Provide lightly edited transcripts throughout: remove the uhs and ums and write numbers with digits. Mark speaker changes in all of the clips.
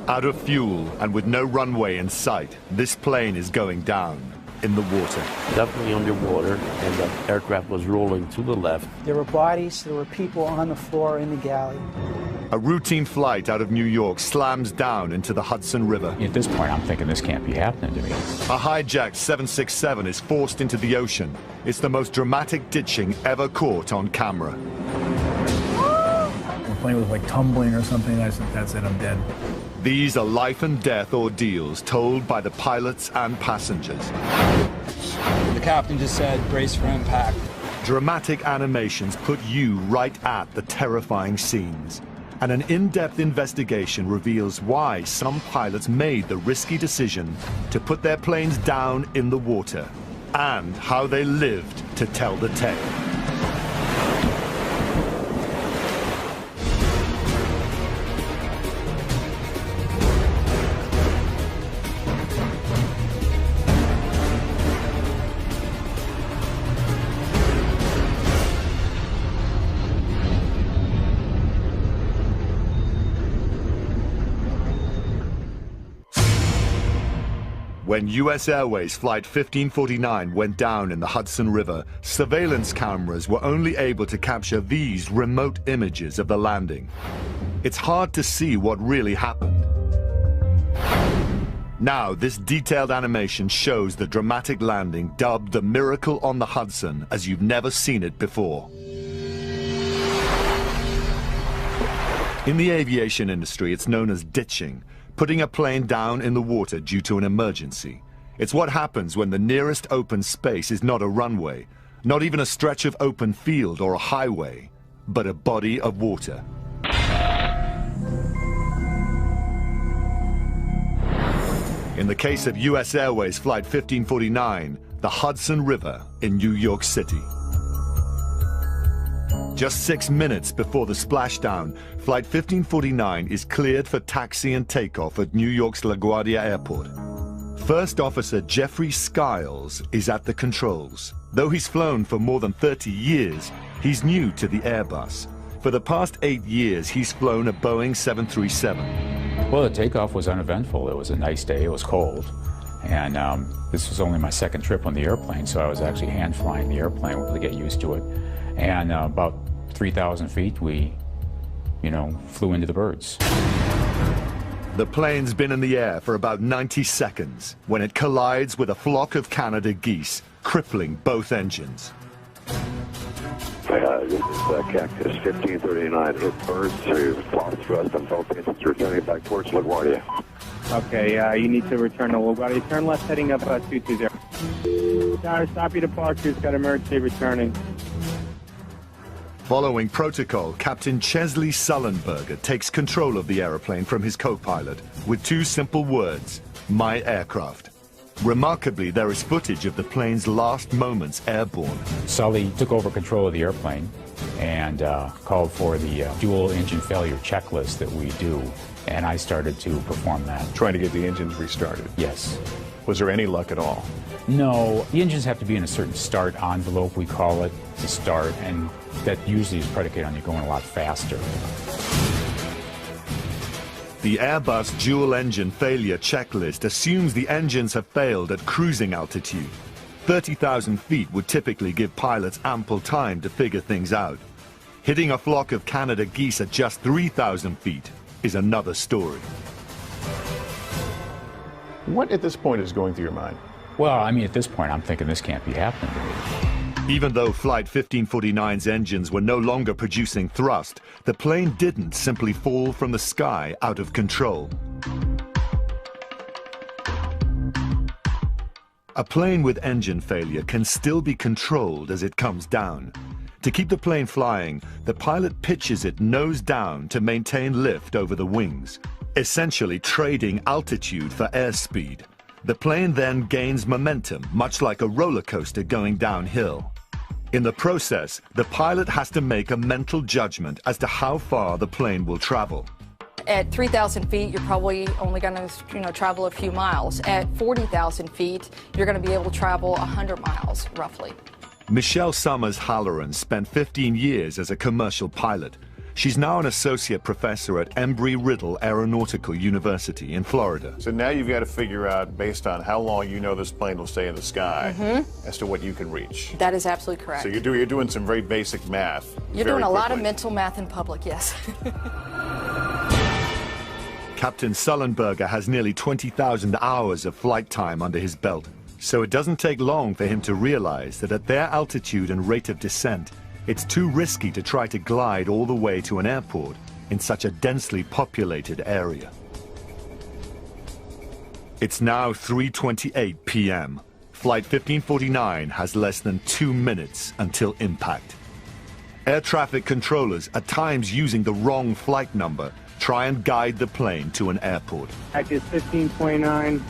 Speaker 1: Out of fuel and with no runway in sight, this plane is going down in the water.
Speaker 2: Definitely underwater, and the aircraft was rolling to the left.
Speaker 3: There were bodies, there were people on the floor in the galley.
Speaker 1: A routine flight out of New York slams down into the Hudson River.
Speaker 4: At this point, I'm thinking this can't be happening to me.
Speaker 1: A hijacked 767 is forced into the ocean. It's the most dramatic ditching ever caught on camera.
Speaker 5: The plane was like tumbling or something. I said, that's it, I'm dead.
Speaker 1: These are life and death ordeals told by the pilots and passengers.
Speaker 6: The captain just said, brace for impact.
Speaker 1: Dramatic animations put you right at the terrifying scenes. And an in-depth investigation reveals why some pilots made the risky decision to put their planes down in the water, and how they lived to tell the tale. When U.S. Airways Flight 1549 went down in the Hudson River, surveillance cameras were only able to capture these remote images of the landing. It's hard to see what really happened. Now, this detailed animation shows the dramatic landing dubbed the Miracle on the Hudson as you've never seen it before. In the aviation industry, it's known as ditching. Putting a plane down in the water due to an emergency. It's what happens when the nearest open space is not a runway, not even a stretch of open field or a highway, but a body of water. In the case of U.S. Airways Flight 1549, the Hudson River in New York City. Just 6 minutes before the splashdown, Flight 1549 is cleared for taxi and takeoff at New York's LaGuardia Airport. First Officer Jeffrey Skiles is at the controls. Though he's flown for more than 30 years, he's new to the Airbus. For the past 8 years, he's flown a Boeing 737.
Speaker 4: Well, the takeoff was uneventful. It was a nice day, it was cold. And this was only my second trip on the airplane, so I was actually hand flying the airplane to get used to it. And about 3,000 feet, we, flew into the birds.
Speaker 1: The plane's been in the air for about 90 seconds when it collides with a flock of Canada geese, crippling both engines.
Speaker 7: This is Cactus 1539. Hit birds to lost thrust on both engines, returning back towards LaGuardia.
Speaker 8: Okay, you need to return to LaGuardia. Turn left heading up 220. Sorry, stop your departures. Got emergency returning.
Speaker 1: Following protocol, Captain Chesley Sullenberger takes control of the aeroplane from his co-pilot with 2 simple words, my aircraft. Remarkably, there is footage of the plane's last moments airborne.
Speaker 4: Sully took over control of the airplane and called for the dual engine failure checklist that we do, and I started to perform that.
Speaker 9: Trying to get the engines restarted?
Speaker 4: Yes.
Speaker 9: Was there any luck at all?
Speaker 4: No, the engines have to be in a certain start envelope, we call it, to start, and that usually is predicated on you going a lot faster.
Speaker 1: The Airbus dual engine failure checklist assumes the engines have failed at cruising altitude. 30,000 feet would typically give pilots ample time to figure things out. Hitting a flock of Canada geese at just 3,000 feet is another story.
Speaker 9: What at this point is going through your mind?
Speaker 4: Well, at this point, I'm thinking this can't be happening to me.
Speaker 1: Even though Flight 1549's engines were no longer producing thrust, the plane didn't simply fall from the sky out of control. A plane with engine failure can still be controlled as it comes down. To keep the plane flying, the pilot pitches it nose down to maintain lift over the wings, essentially trading altitude for airspeed. The plane then gains momentum, much like a roller coaster going downhill. In the process, the pilot has to make a mental judgment as to how far the plane will travel.
Speaker 10: At 3,000 feet, you're probably only going to, travel a few miles. At 40,000 feet, you're going to be able to travel 100 miles, roughly.
Speaker 1: Michelle Summers Halloran spent 15 years as a commercial pilot. She's now an associate professor at Embry-Riddle Aeronautical University in Florida.
Speaker 9: So now you've got to figure out, based on how long you know this plane will stay in the sky, as to what you can reach.
Speaker 10: That is absolutely correct.
Speaker 9: So you're doing some very basic math.
Speaker 10: You're doing a lot of mental math in public, yes.
Speaker 1: Captain Sullenberger has nearly 20,000 hours of flight time under his belt, so it doesn't take long for him to realize that at their altitude and rate of descent, it's too risky to try to glide all the way to an airport in such a densely populated area. It's now 3:28 p.m. Flight 1549 has less than 2 minutes until impact. Air traffic controllers, at times using the wrong flight number, try and guide the plane to an airport.
Speaker 8: Package 1529.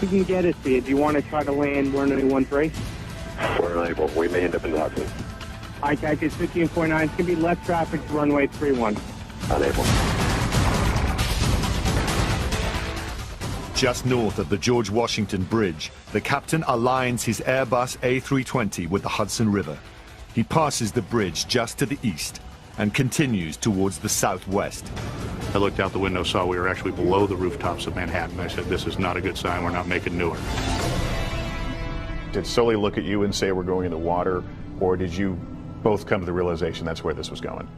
Speaker 8: We can get it to you. Do you want to try to land 113?
Speaker 7: We're unable. We may end up in the Hudson.
Speaker 8: Hi, package 1549. It's going to be left traffic to runway 31.
Speaker 7: Unable.
Speaker 1: Just north of the George Washington Bridge, the captain aligns his Airbus A320 with the Hudson River. He passes the bridge just to the east and continues towards the southwest.
Speaker 11: I looked out the window, saw we were actually below the rooftops of Manhattan. I said, this is not a good sign. We're not making Newark.
Speaker 9: Did Sully look at you and say we're going in the water, or did you both come to the realization that's where this was going?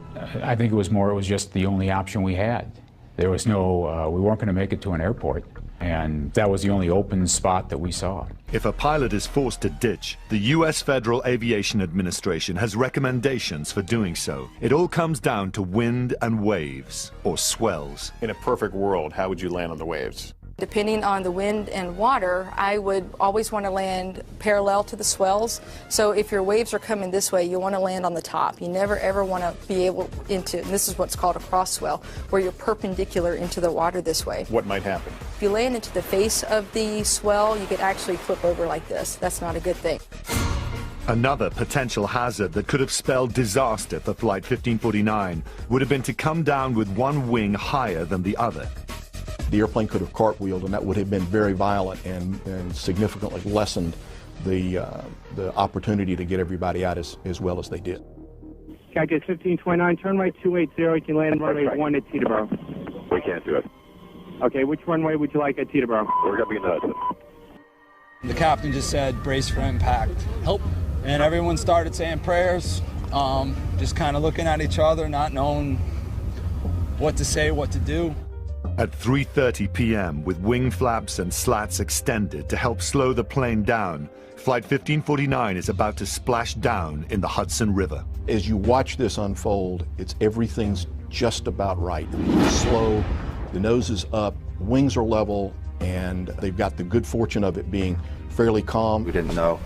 Speaker 4: I think it was just the only option we had. There was no, we weren't going to make it to an airport, and that was the only open spot that we saw.
Speaker 1: If a pilot is forced to ditch, the U.S. Federal Aviation Administration has recommendations for doing so. It all comes down to wind and waves, or swells.
Speaker 9: In a perfect world, how would you land on the waves?
Speaker 10: Depending on the wind and water, I would always want to land parallel to the swells. So if your waves are coming this way, you want to land on the top. You never ever want to be able into, and this is what's called a cross swell, where you're perpendicular into the water this way.
Speaker 9: What might happen?
Speaker 10: If you land into the face of the swell, you could actually flip over like this. That's not a good thing.
Speaker 1: Another potential hazard that could have spelled disaster for Flight 1549 would have been to come down with one wing higher than the other.
Speaker 12: The airplane could have cartwheeled, and that would have been very violent and significantly lessened the opportunity to get everybody out as well as they did.
Speaker 8: Package 1529, turn right 280. You can land runway 1 at Teterboro.
Speaker 7: We can't do it.
Speaker 8: Okay, which runway would you like at Teterboro?
Speaker 7: We're going to be in the Hudson.
Speaker 6: The captain just said, brace for impact. Help. And everyone started saying prayers, just kind of looking at each other, not knowing what to say, what to do.
Speaker 1: At 3:30 p.m., with wing flaps and slats extended to help slow the plane down, Flight 1549 is about to splash down in the Hudson River.
Speaker 12: As you watch this unfold, everything's just about right. It's slow, the nose is up, wings are level, and they've got the good fortune of it being fairly calm.
Speaker 13: We didn't know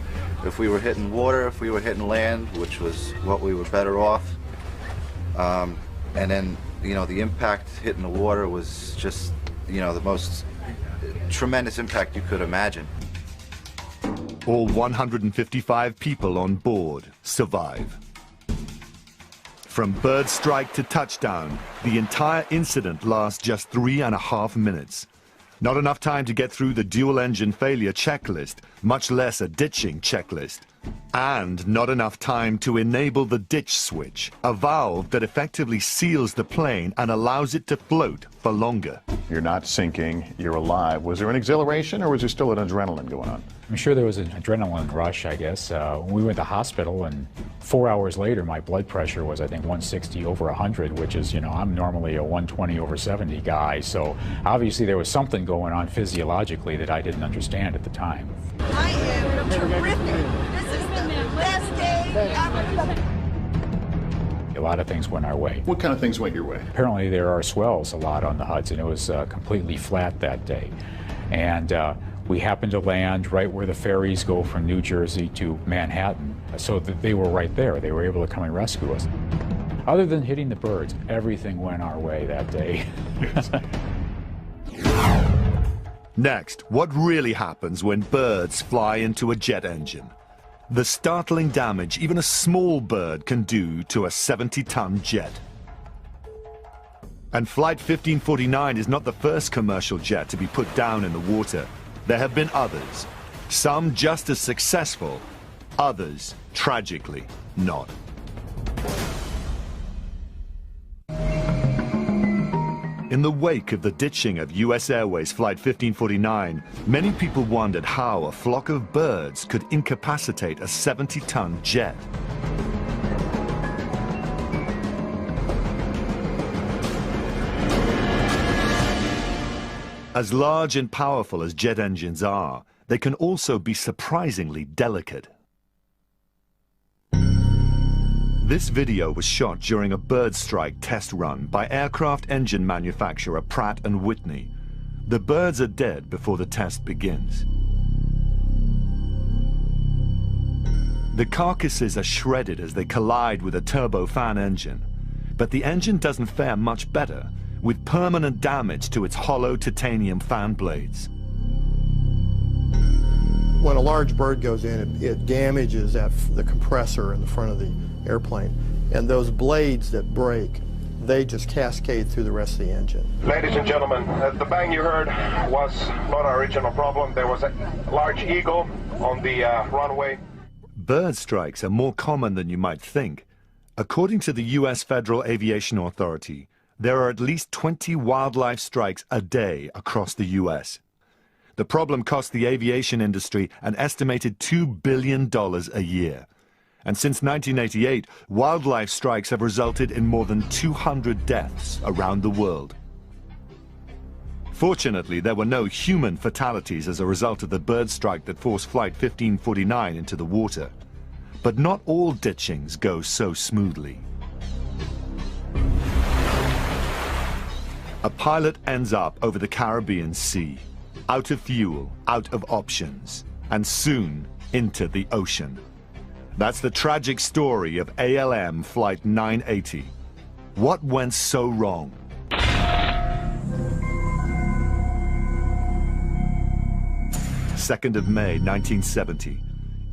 Speaker 13: if we were hitting water, if we were hitting land, which was what we were better off. And then, the impact hitting the water was just, the most tremendous impact you could imagine.
Speaker 1: All 155 people on board survive. From bird strike to touchdown, the entire incident lasts just 3.5 minutes. Not enough time to get through the dual engine failure checklist, much less a ditching checklist. And not enough time to enable the ditch switch, a valve that effectively seals the plane and allows it to float for longer.
Speaker 9: You're not sinking, you're alive. Was there an exhilaration, or was there still an adrenaline going on?
Speaker 4: I'm sure there was an adrenaline rush, I guess. We went to the hospital, and 4 hours later, my blood pressure was, I think, 160 over 100, which is, I'm normally a 120 over 70 guy. So obviously there was something going on physiologically that I didn't understand at the time.
Speaker 14: I am terrific. This is the best day ever.
Speaker 4: A lot of things went our way.
Speaker 9: What kind of things went your way?
Speaker 4: Apparently there are swells a lot on the Hudson. It was completely flat that day. And we happened to land right where the ferries go from New Jersey to Manhattan, so that they were right there. They were able to come and rescue us. Other than hitting the birds, everything went our way that day.
Speaker 1: Next, what really happens when birds fly into a jet engine? The startling damage even a small bird can do to a 70-ton jet. And Flight 1549 is not the first commercial jet to be put down in the water. There have been others, some just as successful, others, tragically, not. In the wake of the ditching of US Airways Flight 1549, many people wondered how a flock of birds could incapacitate a 70-ton jet. As large and powerful as jet engines are, they can also be surprisingly delicate. This video was shot during a bird strike test run by aircraft engine manufacturer Pratt & Whitney. The birds are dead before the test begins. The carcasses are shredded as they collide with a turbofan engine, but the engine doesn't fare much better, with permanent damage to its hollow titanium fan blades.
Speaker 15: When a large bird goes in, it damages the compressor in the front of the airplane, and those blades that break, they just cascade through the rest of the engine.
Speaker 16: Ladies and gentlemen, the bang you heard was not our original problem. There was a large eagle on the runway.
Speaker 1: Bird strikes are more common than you might think. According to the US Federal Aviation Authority, there are at least 20 wildlife strikes a day across the US. The problem cost the aviation industry an estimated $2 billion a year. And since 1988, wildlife strikes have resulted in more than 200 deaths around the world. Fortunately, there were no human fatalities as a result of the bird strike that forced Flight 1549 into the water. But not all ditchings go so smoothly. A pilot ends up over the Caribbean Sea, out of fuel, out of options, and soon into the ocean. That's the tragic story of ALM Flight 980. What went so wrong? 2nd of May, 1970.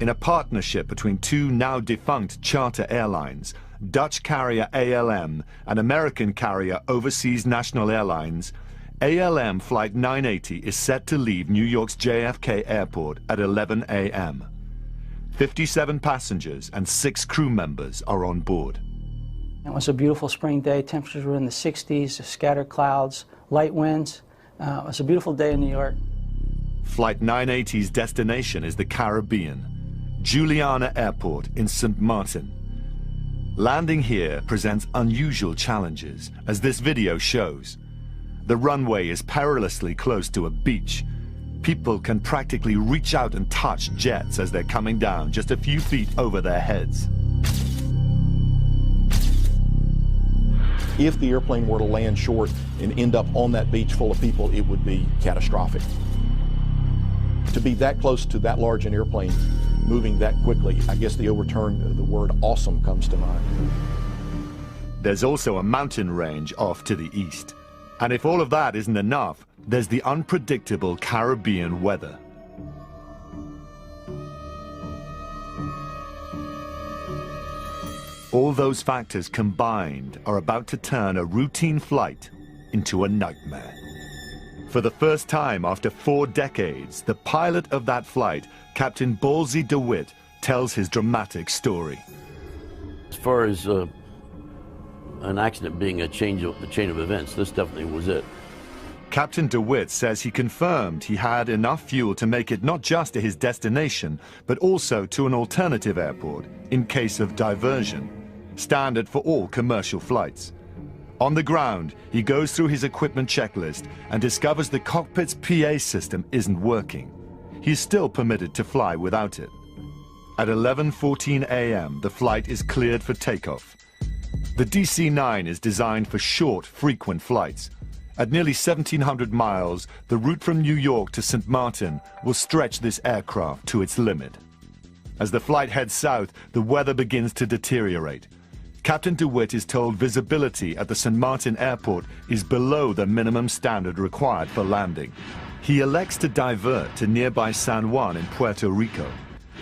Speaker 1: In a partnership between two now defunct charter airlines, Dutch carrier ALM and American carrier Overseas National Airlines, ALM Flight 980 is set to leave New York's JFK Airport at 11 a.m. 57 passengers and 6 crew members are on board.
Speaker 3: It was a beautiful spring day. Temperatures were in the 60s, scattered clouds, light winds. It was a beautiful day in New York.
Speaker 1: Flight 980's destination is the Caribbean, Juliana Airport in St. Martin. Landing here presents unusual challenges, as this video shows. The runway is perilously close to a beach. People can practically reach out and touch jets as they're coming down just a few feet over their heads.
Speaker 12: If the airplane were to land short and end up on that beach full of people, it would be catastrophic. To be that close to that large an airplane moving that quickly, I guess the word awesome comes to mind.
Speaker 1: There's also a mountain range off to the east. And if all of that isn't enough, there's the unpredictable Caribbean weather. All those factors combined are about to turn a routine flight into a nightmare. For the first time after 4 decades, the pilot of that flight, Captain Ballsy DeWitt, tells his dramatic story.
Speaker 2: As far as an accident being the chain of events, this definitely was it.
Speaker 1: Captain DeWitt says he confirmed he had enough fuel to make it not just to his destination, but also to an alternative airport in case of diversion, standard for all commercial flights. On the ground, he goes through his equipment checklist and discovers the cockpit's PA system isn't working. He's still permitted to fly without it. At 11:14 a.m., the flight is cleared for takeoff. The DC-9 is designed for short, frequent flights. At nearly 1,700 miles, the route from New York to St. Martin will stretch this aircraft to its limit. As the flight heads south, the weather begins to deteriorate. Captain DeWitt is told visibility at the St. Martin airport is below the minimum standard required for landing. He elects to divert to nearby San Juan in Puerto Rico.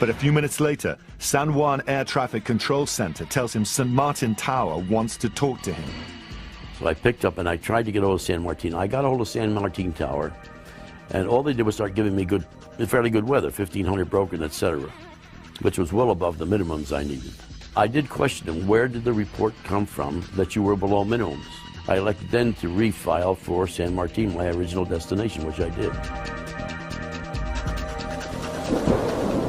Speaker 1: But a few minutes later, San Juan Air Traffic Control Center tells him St. Martin Tower wants to talk to him.
Speaker 2: So I picked up and I tried to get hold of San Martin. I got hold of San Martin Tower, and all they did was start giving me fairly good weather, 1,500 broken, etc., which was well above the minimums I needed. I did question him, where did the report come from that you were below minimums? I elected then to refile for San Martin, my original destination, which I did.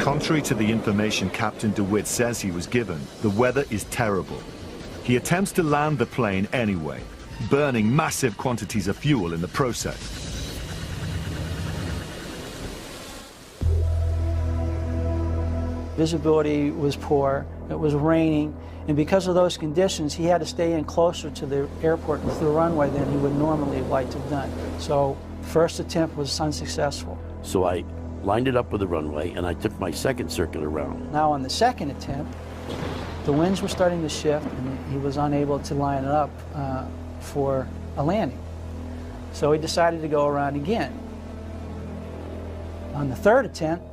Speaker 1: Contrary to the information Captain DeWitt says he was given, the weather is terrible. He attempts to land the plane anyway, burning massive quantities of fuel in the process.
Speaker 3: Visibility was poor, it was raining, and because of those conditions, he had to stay in closer to the airport and to the runway than he would normally have liked to have done. So, first attempt was unsuccessful.
Speaker 2: So I lined it up with the runway, and I took my second circular round.
Speaker 3: Now on the second attempt, the winds were starting to shift, and he was unable to line it up for a landing. So he decided to go around again. On the third attempt,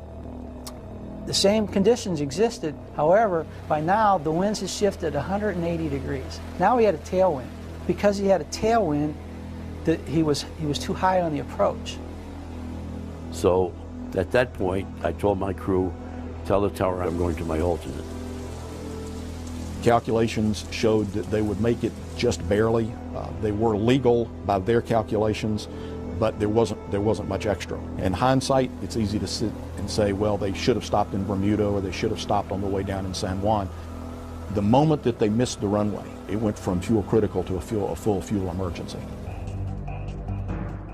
Speaker 3: the same conditions existed. However, by now, the winds had shifted 180 degrees. Now he had a tailwind. Because he had a tailwind, he was too high on the approach.
Speaker 2: So at that point, I told my crew, tell the tower I'm going to my alternate.
Speaker 12: Calculations showed that they would make it just barely. They were legal by their calculations, but there wasn't much extra. In hindsight, it's easy to sit and say, well, they should have stopped in Bermuda or they should have stopped on the way down in San Juan. The moment that they missed the runway, it went from fuel critical to a full fuel emergency.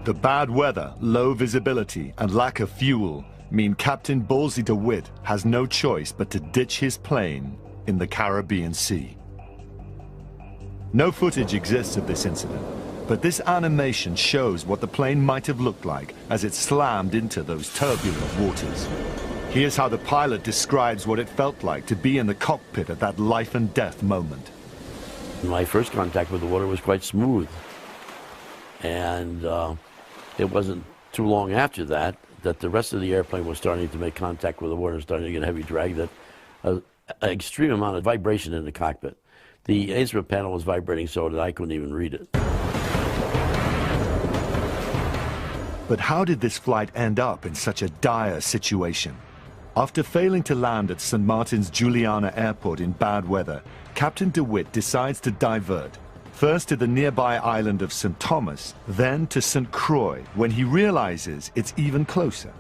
Speaker 1: The bad weather, low visibility, and lack of fuel mean Captain Ballsy DeWitt has no choice but to ditch his plane in the Caribbean Sea. No footage exists of this incident, but this animation shows what the plane might have looked like as it slammed into those turbulent waters. Here's how the pilot describes what it felt like to be in the cockpit at that life and death moment.
Speaker 2: My first contact with the water was quite smooth, and it wasn't too long after that the rest of the airplane was starting to make contact with the water, starting to get heavy drag, that an extreme amount of vibration in the cockpit. The instrument panel was vibrating so that I couldn't even read it.
Speaker 1: But how did this flight end up in such a dire situation? After failing to land at St. Martin's Juliana Airport in bad weather, Captain DeWitt decides to divert. First to the nearby island of St. Thomas, then to St. Croix, when he realizes it's even closer.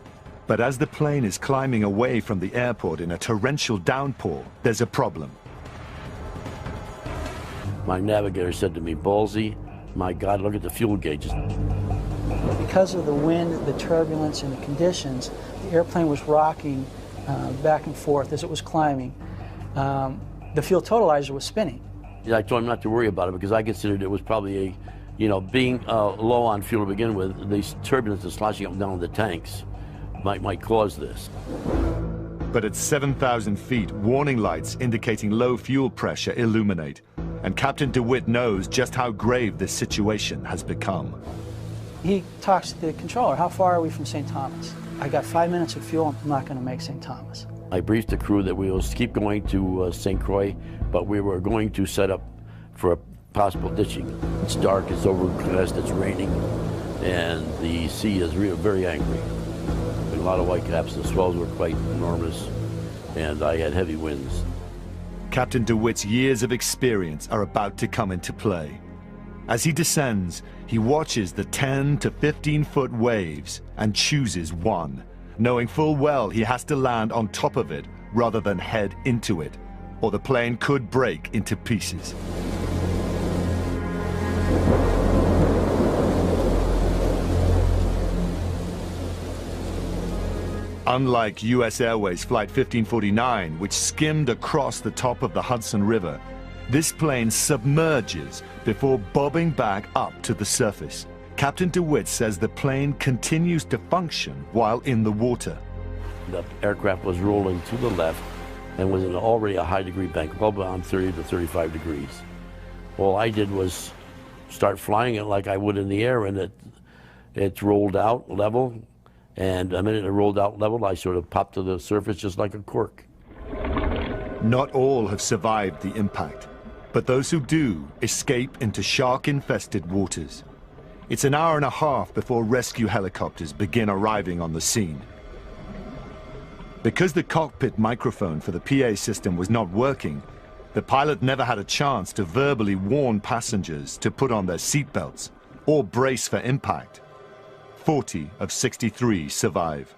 Speaker 1: But as the plane is climbing away from the airport in a torrential downpour, there's a problem.
Speaker 2: My navigator said to me, Ballsy, my God, look at the fuel gauges.
Speaker 3: Because of the wind, the turbulence, and the conditions, the airplane was rocking back and forth as it was climbing. The fuel totalizer was spinning.
Speaker 2: I told him not to worry about it because I considered it was probably being low on fuel to begin with, the turbulence is sloshing up and down the tanks might cause this.
Speaker 1: But at 7,000 feet, warning lights indicating low fuel pressure illuminate, and Captain DeWitt knows just how grave this situation has become.
Speaker 3: He talks to the controller, how far are we from St. Thomas? I got 5 minutes of fuel, I'm not going to make St. Thomas.
Speaker 2: I briefed the crew that we will keep going to St. Croix, but we were going to set up for a possible ditching. It's dark, it's overcast, it's raining, and the sea is very angry. A lot of whitecaps, the swells were quite enormous, and I had heavy winds.
Speaker 1: Captain DeWitt's years of experience are about to come into play. As he descends, he watches the 10 to 15-foot waves and chooses one, knowing full well he has to land on top of it rather than head into it, or the plane could break into pieces. Unlike U.S. Airways Flight 1549, which skimmed across the top of the Hudson River, this plane submerges before bobbing back up to the surface. Captain DeWitt says the plane continues to function while in the water.
Speaker 2: The aircraft was rolling to the left and was in already a high degree bank, well beyond 30 to 35 degrees. All I did was start flying it like I would in the air, and it rolled out level, and the minute it rolled out level, I sort of popped to the surface just like a cork.
Speaker 1: Not all have survived the impact, but those who do escape into shark-infested waters. It's an hour and a half before rescue helicopters begin arriving on the scene. Because the cockpit microphone for the PA system was not working, The pilot never had a chance to verbally warn passengers to put on their seatbelts or brace for impact. 40 of 63 survive.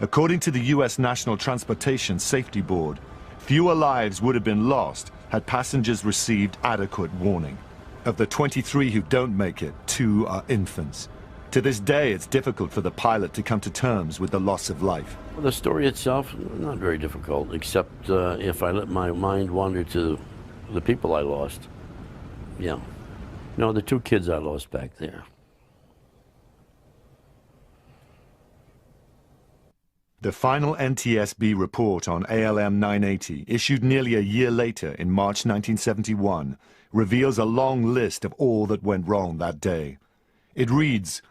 Speaker 1: According to the U.S. National Transportation Safety Board, fewer lives would have been lost had passengers received adequate warning. Of the 23 who don't make it, 2 are infants. To this day, it's difficult for the pilot to come to terms with the loss of life.
Speaker 2: Well, the story itself, not very difficult, except if I let my mind wander to the people I lost. Yeah. No, the 2 kids I lost back there.
Speaker 1: The final NTSB report on ALM 980, issued nearly a year later in March 1971, reveals a long list of all that went wrong that day. It reads,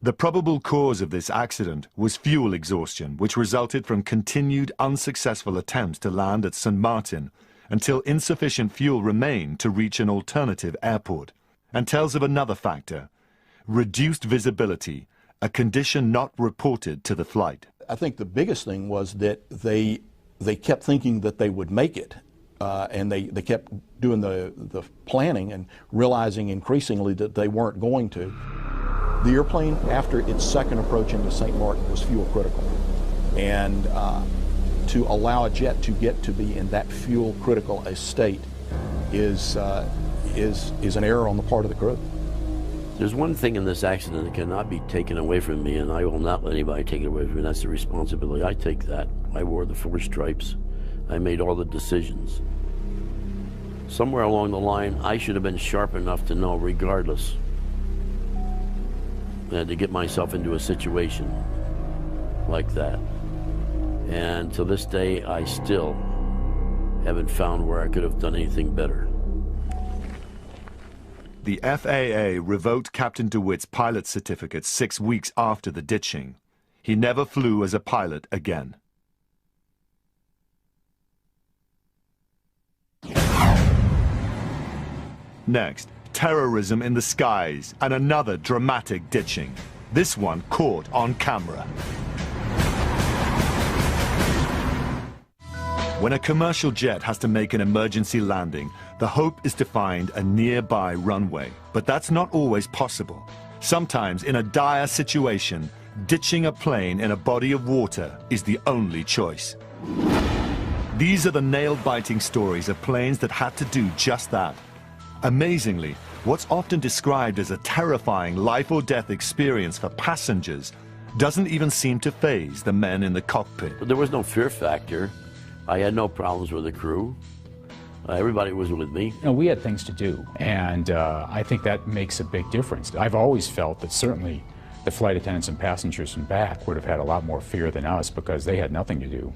Speaker 1: "The probable cause of this accident was fuel exhaustion, which resulted from continued unsuccessful attempts to land at St. Martin until insufficient fuel remained to reach an alternative airport," and tells of another factor, reduced visibility, a condition not reported to the flight.
Speaker 12: I think the biggest thing was that they kept thinking that they would make it, and they kept doing the planning and realizing increasingly that they weren't going to. The airplane, after its second approach into St. Martin, was fuel critical, and to allow a jet to get to be in that fuel critical a state is an error on the part of the crew.
Speaker 2: There's one thing in this accident that cannot be taken away from me, and I will not let anybody take it away from me. That's the responsibility. I take that. I wore the 4 stripes. I made all the decisions. Somewhere along the line, I should have been sharp enough to know, regardless, to get myself into a situation like that. And to this day, I still haven't found where I could have done anything better.
Speaker 1: The FAA revoked Captain DeWitt's pilot certificate 6 weeks after the ditching. He never flew as a pilot again. Next, terrorism in the skies and another dramatic ditching. This one caught on camera. When a commercial jet has to make an emergency landing, the hope is to find a nearby runway. But that's not always possible. Sometimes, in a dire situation, ditching a plane in a body of water is the only choice. These are the nail-biting stories of planes that had to do just that. Amazingly, what's often described as a terrifying life-or-death experience for passengers doesn't even seem to faze the men in the cockpit.
Speaker 2: But there was no fear factor. I had no problems with the crew. Everybody was with me.
Speaker 4: You know, we had things to do, and I think that makes a big difference. I've always felt that certainly the flight attendants and passengers in back would have had a lot more fear than us because they had nothing to do.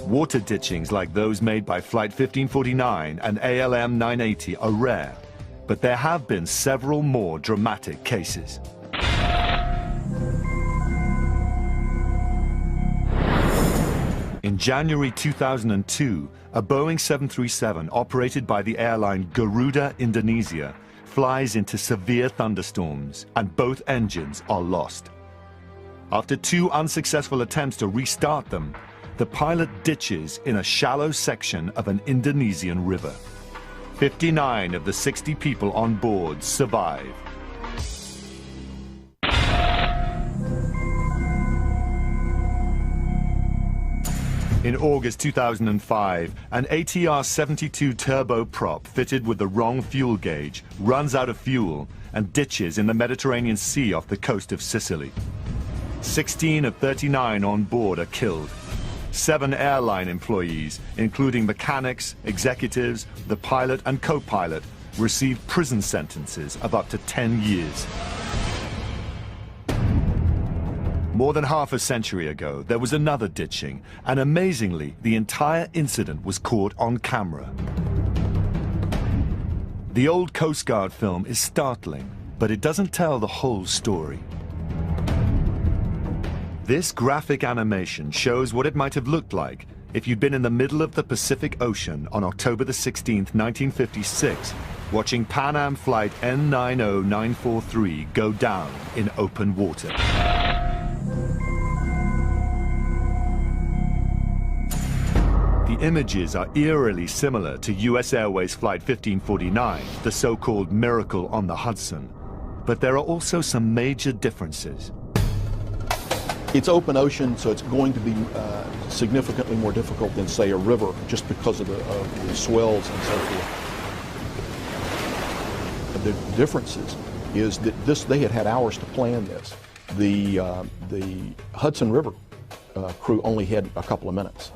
Speaker 1: Water ditchings like those made by Flight 1549 and ALM 980 are rare, but there have been several more dramatic cases. In January 2002, a Boeing 737 operated by the airline Garuda Indonesia flies into severe thunderstorms, and both engines are lost. After 2 unsuccessful attempts to restart them, the pilot ditches in a shallow section of an Indonesian river. 59 of the 60 people on board survive. In August 2005, an ATR-72 turboprop fitted with the wrong fuel gauge runs out of fuel and ditches in the Mediterranean Sea off the coast of Sicily. 16 of 39 on board are killed. 7 airline employees, including mechanics, executives, the pilot and co-pilot, received prison sentences of up to 10 years. More than half a century ago, there was another ditching, and amazingly, the entire incident was caught on camera. The old Coast Guard film is startling, but it doesn't tell the whole story. This graphic animation shows what it might have looked like if you'd been in the middle of the Pacific Ocean on October the 16th, 1956, watching Pan Am Flight N90943 go down in open water. The images are eerily similar to US Airways Flight 1549, the so-called Miracle on the Hudson. But there are also some major differences.
Speaker 12: It's open ocean, so it's going to be significantly more difficult than, say, a river, just because of the swells and so forth. The differences is that they had hours to plan this. The Hudson River crew only had a couple of minutes.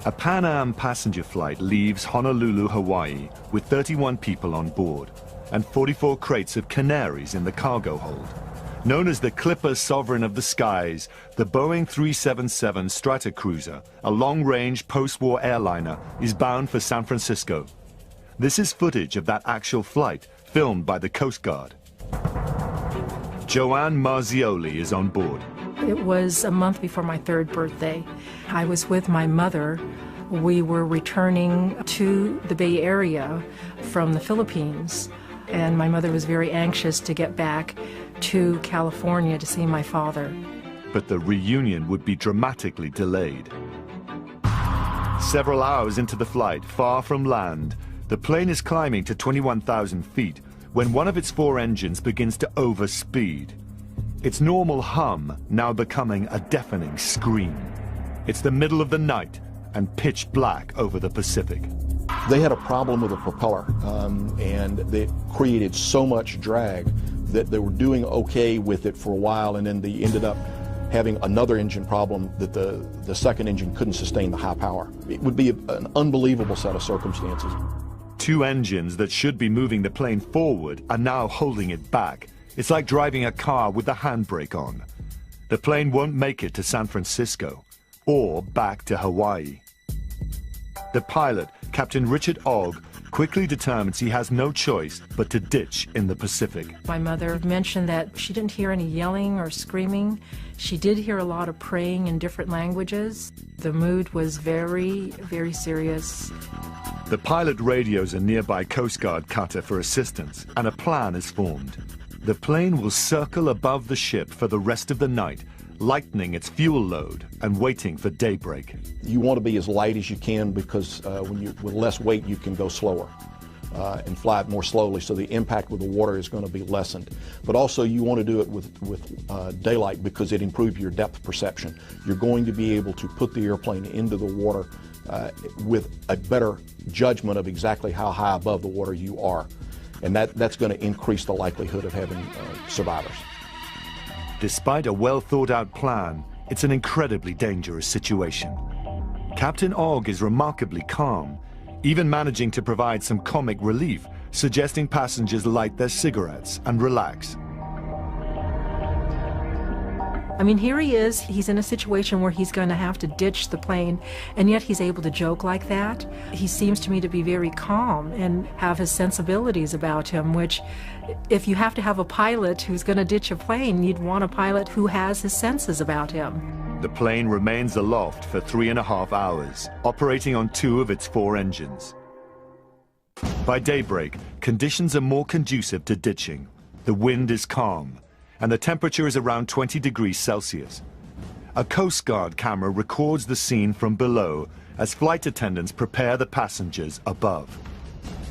Speaker 1: A Pan Am passenger flight leaves Honolulu, Hawaii, with 31 people on board and 44 crates of canaries in the cargo hold. Known as the Clipper Sovereign of the Skies, the Boeing 377 Stratocruiser, a long-range post-war airliner, is bound for San Francisco. This is footage of that actual flight, filmed by the Coast Guard. Joanne Marzioli is on board.
Speaker 17: It was a month before my 3rd birthday. I was with my mother. We were returning to the Bay Area from the Philippines, and my mother was very anxious to get back to California to see my father.
Speaker 1: But the reunion would be dramatically delayed. Several hours into the flight, far from land, the plane is climbing to 21,000 feet when one of its 4 engines begins to overspeed. Its normal hum now becoming a deafening scream. It's the middle of the night and pitch black over the Pacific.
Speaker 12: They had a problem with the propeller, and they created so much drag that they were doing okay with it for a while, and then they ended up having another engine problem that the second engine couldn't sustain the high power. It would be an unbelievable set of circumstances.
Speaker 1: 2 engines that should be moving the plane forward are now holding it back. It's like driving a car with the handbrake on. The plane won't make it to San Francisco or back to Hawaii. The pilot, Captain Richard Ogg, quickly determines he has no choice but to ditch in the Pacific.
Speaker 17: My mother mentioned that she didn't hear any yelling or screaming. She did hear a lot of praying in different languages. The mood was very, very serious.
Speaker 1: The pilot radios a nearby Coast Guard cutter for assistance, and a plan is formed. The plane will circle above the ship for the rest of the night, lightening its fuel load and waiting for daybreak.
Speaker 12: You want to be as light as you can, because with less weight you can go slower and fly it more slowly, so the impact with the water is going to be lessened. But also you want to do it with daylight, because it improves your depth perception. You're going to be able to put the airplane into the water with a better judgment of exactly how high above the water you are. And that's going to increase the likelihood of having survivors.
Speaker 1: Despite a well-thought-out plan, it's an incredibly dangerous situation. Captain Ogg is remarkably calm, even managing to provide some comic relief, suggesting passengers light their cigarettes and relax.
Speaker 17: I mean, here he is, he's in a situation where he's going to have to ditch the plane, and yet he's able to joke like that. He seems to me to be very calm and have his sensibilities about him, which, if you have to have a pilot who's going to ditch a plane, you'd want a pilot who has his senses about him.
Speaker 1: The plane remains aloft for 3.5 hours, operating on 2 of its 4 engines. By daybreak, conditions are more conducive to ditching. The wind is calm, and the temperature is around 20 degrees Celsius. A Coast Guard camera records the scene from below as flight attendants prepare the passengers above,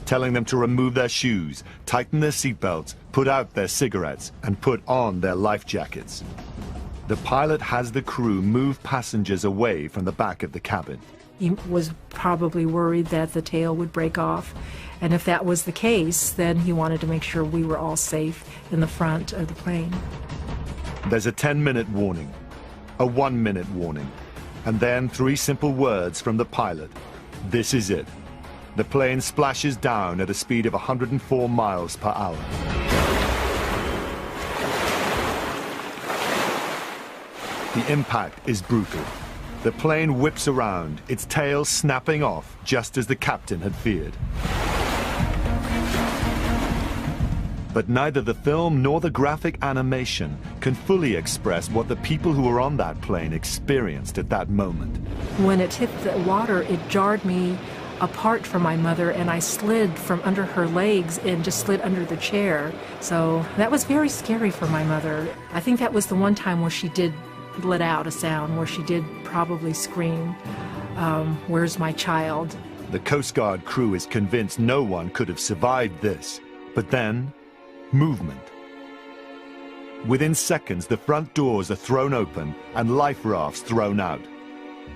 Speaker 1: telling them to remove their shoes, tighten their seatbelts, put out their cigarettes, and put on their life jackets. The pilot has the crew move passengers away from the back of the cabin.
Speaker 17: He was probably worried that the tail would break off, and if that was the case, then he wanted to make sure we were all safe in the front of the plane.
Speaker 1: There's a 10-minute warning, a 1-minute warning, and then 3 simple words from the pilot. This is it. The plane splashes down at a speed of 104 miles per hour. The impact is brutal. The plane whips around, its tail snapping off just as the captain had feared. But neither the film nor the graphic animation can fully express what the people who were on that plane experienced at that moment.
Speaker 17: When it hit the water, it jarred me apart from my mother, and I slid from under her legs and just slid under the chair. So that was very scary for my mother. I think that was the one time where she did let out a sound, where she did probably scream. Where's my child?
Speaker 1: The Coast Guard crew is convinced no one could have survived this. But then, movement. Within seconds, the front doors are thrown open and life rafts thrown out.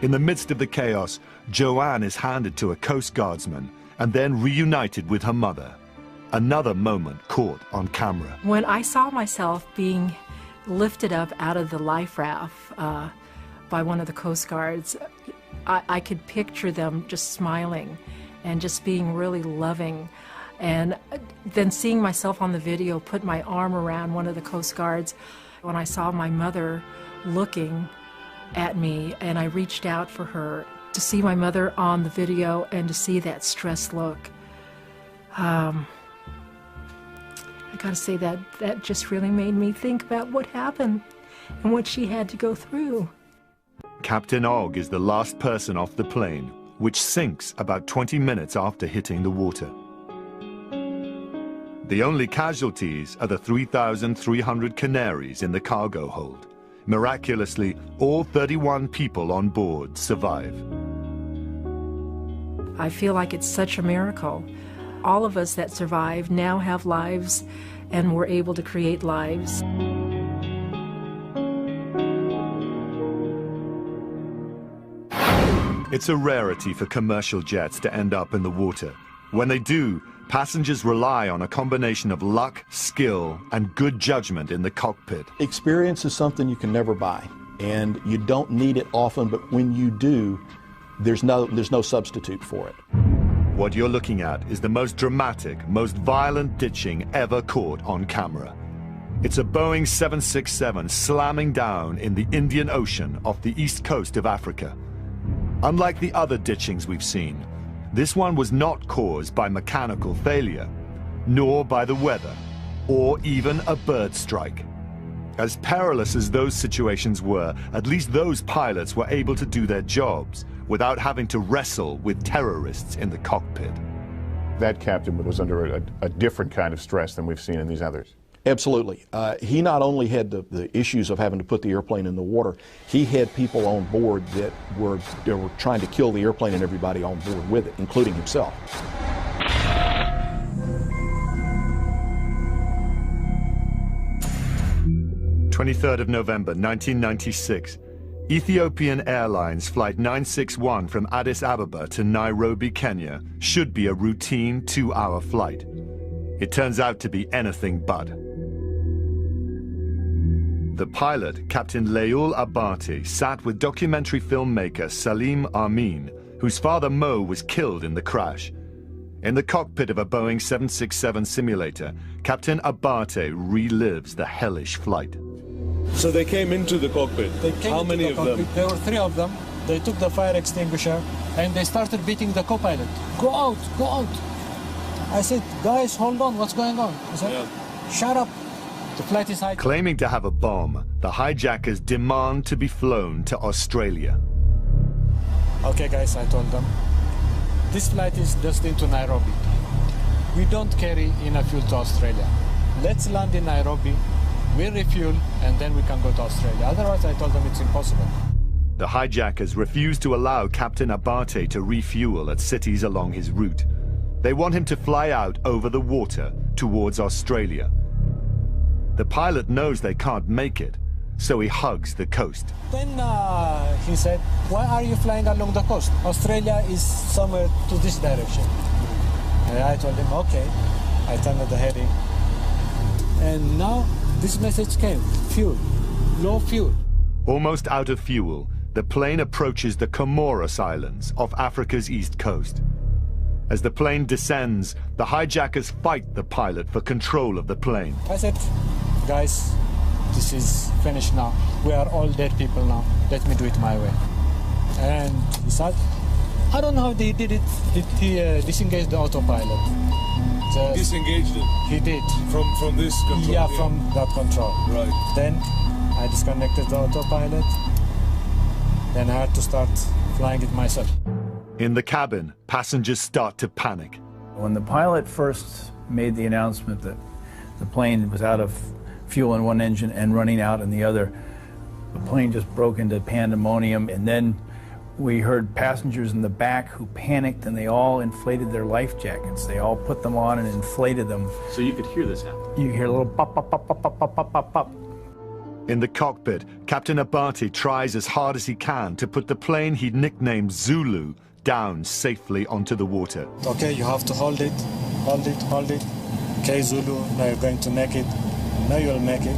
Speaker 1: In the midst of the chaos, Joanne is handed to a Coast Guardsman and then reunited with her mother. Another moment caught on camera.
Speaker 17: When I saw myself being lifted up out of the life raft by one of the Coast Guards, I could picture them just smiling and just being really loving. And then seeing myself on the video put my arm around one of the Coast Guards, when I saw my mother looking at me and I reached out for her, to see my mother on the video and to see that stressed look, I gotta say that just really made me think about what happened and what she had to go through.
Speaker 1: Captain Ogg is the last person off the plane, which sinks about 20 minutes after hitting the water. The only casualties are the 3,300 canaries in the cargo hold. Miraculously, all 31 people on board survive.
Speaker 17: I feel like it's such a miracle. All of us that survived now have lives, and we're able to create lives.
Speaker 1: It's a rarity for commercial jets to end up in the water. When they do, passengers rely on a combination of luck, skill, and good judgment in the cockpit.
Speaker 12: Experience is something you can never buy, and you don't need it often, but when you do, there's no substitute for it.
Speaker 1: What you're looking at is the most dramatic, most violent ditching ever caught on camera. It's a Boeing 767 slamming down in the Indian Ocean off the east coast of Africa. Unlike the other ditchings we've seen, this one was not caused by mechanical failure, nor by the weather, or even a bird strike. As perilous as those situations were, at least those pilots were able to do their jobs without having to wrestle with terrorists in the cockpit.
Speaker 9: That captain was under a different kind of stress than we've seen in these others.
Speaker 12: Absolutely. He not only had the issues of having to put the airplane in the water, he had people on board that were trying to kill the airplane and everybody on board with it, including himself.
Speaker 1: November 23rd, 1996. Ethiopian Airlines Flight 961 from Addis Ababa to Nairobi, Kenya, should be a routine 2-hour flight. It turns out to be anything but. The pilot, Captain Leul Abate, sat with documentary filmmaker Salim Amin, whose father Mo was killed in the crash. In the cockpit of a Boeing 767 simulator, Captain Abate relives the hellish flight.
Speaker 18: So they came into the cockpit. How many of them?
Speaker 19: There were 3 of them. They took the fire extinguisher and they started beating the co-pilot. Go out, go out. I said, guys, hold on, what's going on? I said, shut up. The flight is hijacked.
Speaker 1: Claiming to have a bomb, the hijackers demand to be flown to Australia.
Speaker 19: Okay, guys, I told them, this flight is destined to Nairobi. We don't carry enough fuel to Australia. Let's land in Nairobi, we refuel, and then we can go to Australia. Otherwise, I told them it's impossible.
Speaker 1: The hijackers refuse to allow Captain Abate to refuel at cities along his route. They want him to fly out over the water towards Australia. The pilot knows they can't make it, so he hugs the coast.
Speaker 19: Then he said, why are you flying along the coast? Australia is somewhere to this direction. And I told him, okay. I turned the heading. And now this message came, fuel, low fuel.
Speaker 1: Almost out of fuel, the plane approaches the Comoros Islands off Africa's east coast. As the plane descends, the hijackers fight the pilot for control of the plane.
Speaker 19: I said, guys, this is finished now. We are all dead people now. Let me do it my way. And he said, I don't know how they did it. He disengaged the autopilot.
Speaker 18: Disengaged it?
Speaker 19: He did.
Speaker 18: From this control?
Speaker 19: Yeah, from that control.
Speaker 18: Right.
Speaker 19: Then I disconnected the autopilot. Then I had to start flying it myself.
Speaker 1: In the cabin, passengers start to panic.
Speaker 5: When the pilot first made the announcement that the plane was out of fuel in one engine and running out in the other, the plane just broke into pandemonium, and then We heard passengers in the back who panicked, and they all inflated their life jackets. They all put them on and inflated them.
Speaker 20: So you could hear this happen?
Speaker 5: You hear a little pop, pop, pop, pop, pop, pop, pop, pop, pop.
Speaker 1: In the cockpit, Captain Abati tries as hard as he can to put the plane he'd nicknamed Zulu down safely onto the water.
Speaker 19: Okay, you have to hold it, hold it, hold it. Okay, Zulu, now you're going to make it. Now you'll make it.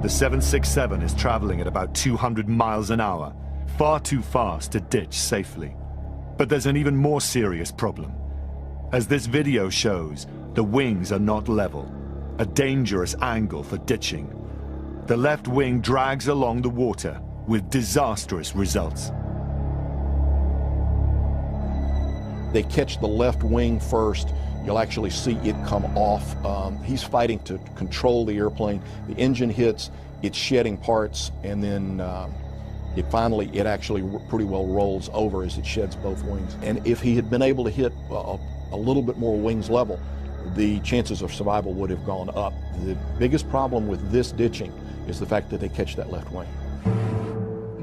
Speaker 1: The 767 is traveling at about 200 miles an hour, far too fast to ditch safely. But there's an even more serious problem. As this video shows, the wings are not level, a dangerous angle for ditching. The left wing drags along the water with disastrous results.
Speaker 12: They catch the left wing first. You'll actually see it come off. He's fighting to control the airplane. The engine hits, it's shedding parts, and then it actually pretty well rolls over as it sheds both wings. And if he had been able to hit a little bit more wings level, the chances of survival would have gone up. The biggest problem with this ditching is the fact that they catch that left wing.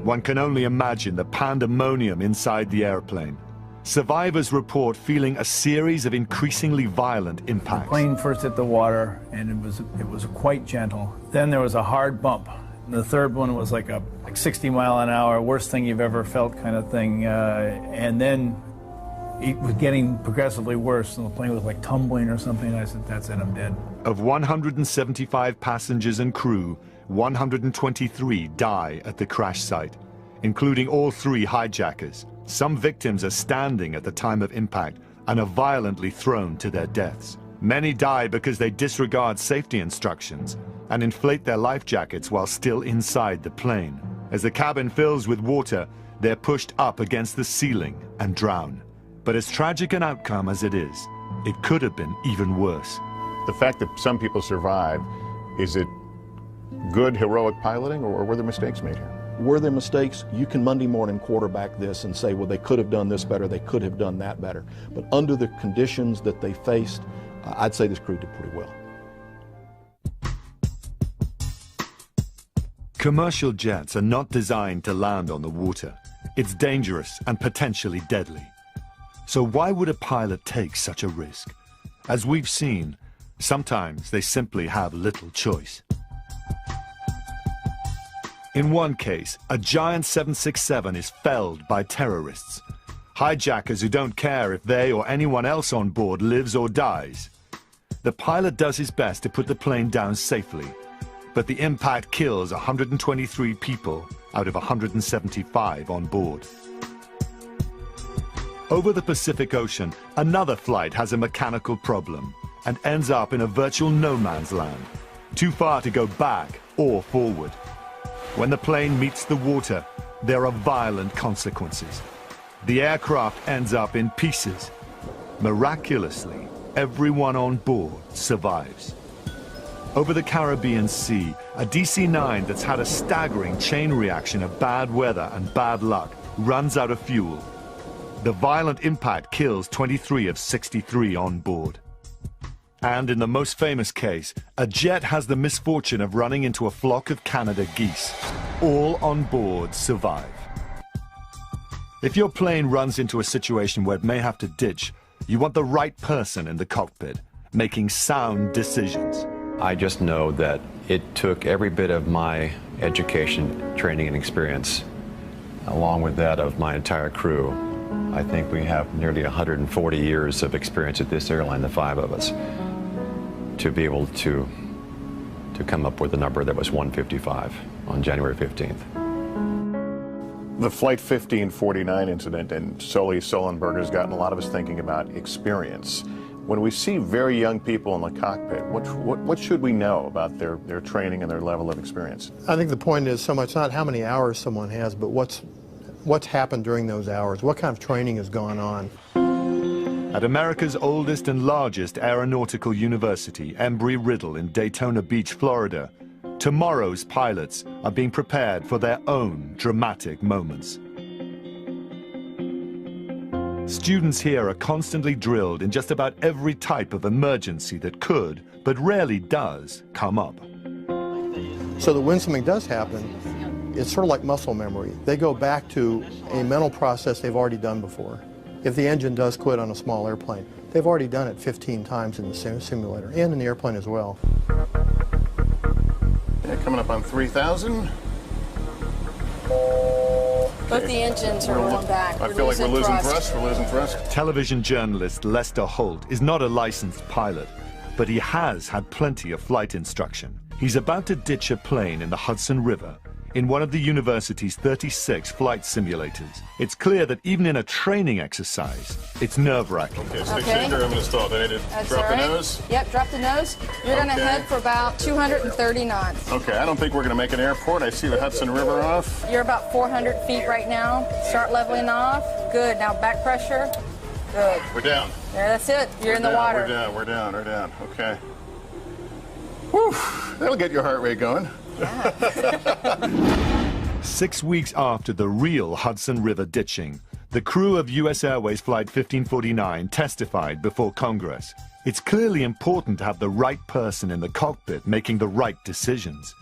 Speaker 1: One can only imagine the pandemonium inside the airplane. Survivors report feeling a series of increasingly violent impacts.
Speaker 5: The plane first hit the water, and it was quite gentle. Then there was a hard bump. And the third one was like 60 mile an hour, worst thing you've ever felt kind of thing. And then it was getting progressively worse, and the plane was like tumbling or something. I said, that's it, I'm dead.
Speaker 1: Of 175 passengers and crew, 123 die at the crash site, including all 3 hijackers. Some victims are standing at the time of impact and are violently thrown to their deaths. Many die because they disregard safety instructions and inflate their life jackets while still inside the plane. As the cabin fills with water, they're pushed up against the ceiling and drown. But as tragic an outcome as it is, it could have been even worse.
Speaker 9: The fact that some people survive, is it good, heroic piloting, or were there mistakes made here?
Speaker 12: Were there mistakes? You can Monday morning quarterback this and say, well, they could have done this better, they could have done that better. But under the conditions that they faced, I'd say this crew did pretty well.
Speaker 1: Commercial jets are not designed to land on the water. It's dangerous and potentially deadly. So why would a pilot take such a risk? As we've seen, sometimes they simply have little choice. In one case, a giant 767 is felled by terrorists, hijackers who don't care if they or anyone else on board lives or dies. The pilot does his best to put the plane down safely, but the impact kills 123 people out of 175 on board. Over the Pacific Ocean, another flight has a mechanical problem and ends up in a virtual no man's land, too far to go back or forward. When the plane meets the water, there are violent consequences. The aircraft ends up in pieces. Miraculously, everyone on board survives. Over the Caribbean Sea, a DC-9 that's had a staggering chain reaction of bad weather and bad luck runs out of fuel. The violent impact kills 23 of 63 on board. And in the most famous case, a jet has the misfortune of running into a flock of Canada geese. All on board survive. If your plane runs into a situation where it may have to ditch, you want the right person in the cockpit, making sound decisions.
Speaker 21: I just know that it took every bit of my education, training, and experience, along with that of my entire crew. I think we have nearly 140 years of experience at this airline, the 5 of us, to be able to come up with a number that was 155 on January 15th.
Speaker 9: The Flight 1549 incident and Sully Sullenberger has gotten a lot of us thinking about experience. When we see very young people in the cockpit, what should we know about their training and their level of experience?
Speaker 15: I think the point is so much not how many hours someone has, but what's happened during those hours, what kind of training has gone on.
Speaker 1: At America's oldest and largest aeronautical university, Embry-Riddle in Daytona Beach, Florida, tomorrow's pilots are being prepared for their own dramatic moments. Students here are constantly drilled in just about every type of emergency that could, but rarely does, come up.
Speaker 15: So that when something does happen, it's sort of like muscle memory. They go back to a mental process they've already done before. If the engine does quit on a small airplane, they've already done it 15 times in the simulator and in the airplane as well.
Speaker 9: Yeah, coming up on 3,000.
Speaker 10: Both the engines are going back.
Speaker 9: I feel like we're losing thrust. We're losing thrust.
Speaker 1: Television journalist Lester Holt is not a licensed pilot, but he has had plenty of flight instruction. He's about to ditch a plane in the Hudson River in one of the university's 36 flight simulators. It's clear that even in a training exercise, it's nerve-wracking.
Speaker 9: Okay, stick shift, I'm going to stall. Then I did drop the nose.
Speaker 10: Yep, drop the nose. You're going to head for about 230 knots.
Speaker 9: Okay, I don't think we're going to make an airport. I see the Hudson River off.
Speaker 10: You're about 400 feet right now. Start leveling off. Good. Now back pressure. Good.
Speaker 9: We're down.
Speaker 10: There, that's it. You're in the water.
Speaker 9: We're down. Okay. Whew, that'll get your heart rate going.
Speaker 1: 6 weeks after the real Hudson River ditching, the crew of U.S. Airways Flight 1549 testified before Congress. It's clearly important to have the right person in the cockpit making the right decisions.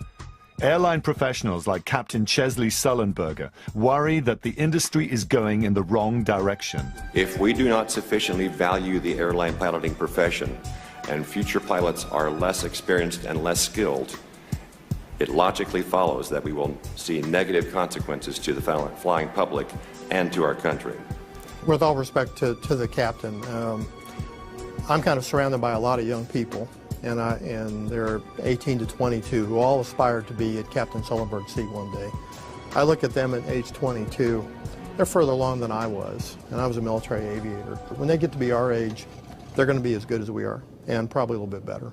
Speaker 1: Airline professionals like Captain Chesley Sullenberger worry that the industry is going in the wrong direction.
Speaker 20: If we do not sufficiently value the airline piloting profession, and future pilots are less experienced and less skilled, it logically follows that we will see negative consequences to the flying public and to our country.
Speaker 15: With all respect to the captain, I'm kind of surrounded by a lot of young people, and they're 18 to 22 who all aspire to be at Captain Sullenberg's seat one day. I look at them at age 22. They're further along than I was, and I was a military aviator. When they get to be our age, they're going to be as good as we are, and probably a little bit better.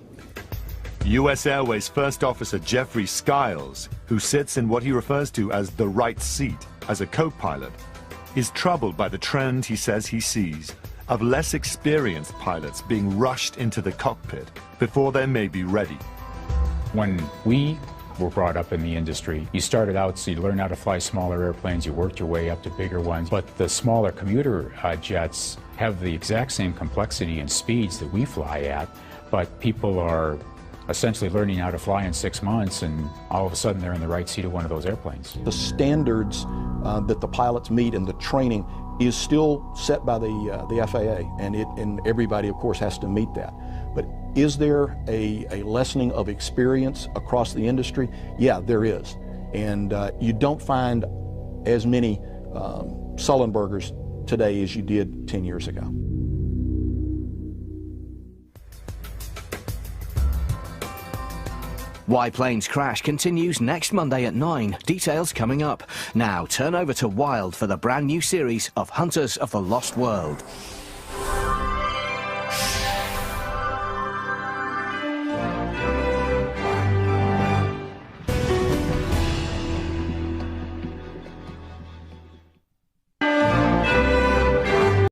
Speaker 1: U.S. Airways First Officer Jeffrey Skiles, who sits in what he refers to as the right seat as a co-pilot, is troubled by the trend he says he sees of less experienced pilots being rushed into the cockpit before they may be ready.
Speaker 4: When we were brought up in the industry, you started out, so you learned how to fly smaller airplanes, you worked your way up to bigger ones, but the smaller commuter jets have the exact same complexity and speeds that we fly at, but people are essentially learning how to fly in 6 months, and all of a sudden they're in the right seat of one of those airplanes.
Speaker 12: The standards that the pilots meet and the training is still set by the FAA, and everybody, of course, has to meet that. But is there a lessening of experience across the industry? Yeah, there is. And you don't find as many Sullenbergers today as you did 10 years ago.
Speaker 22: Why Planes Crash continues next Monday at 9. Details coming up. Now turn over to Wild for the brand new series of Hunters of the Lost World.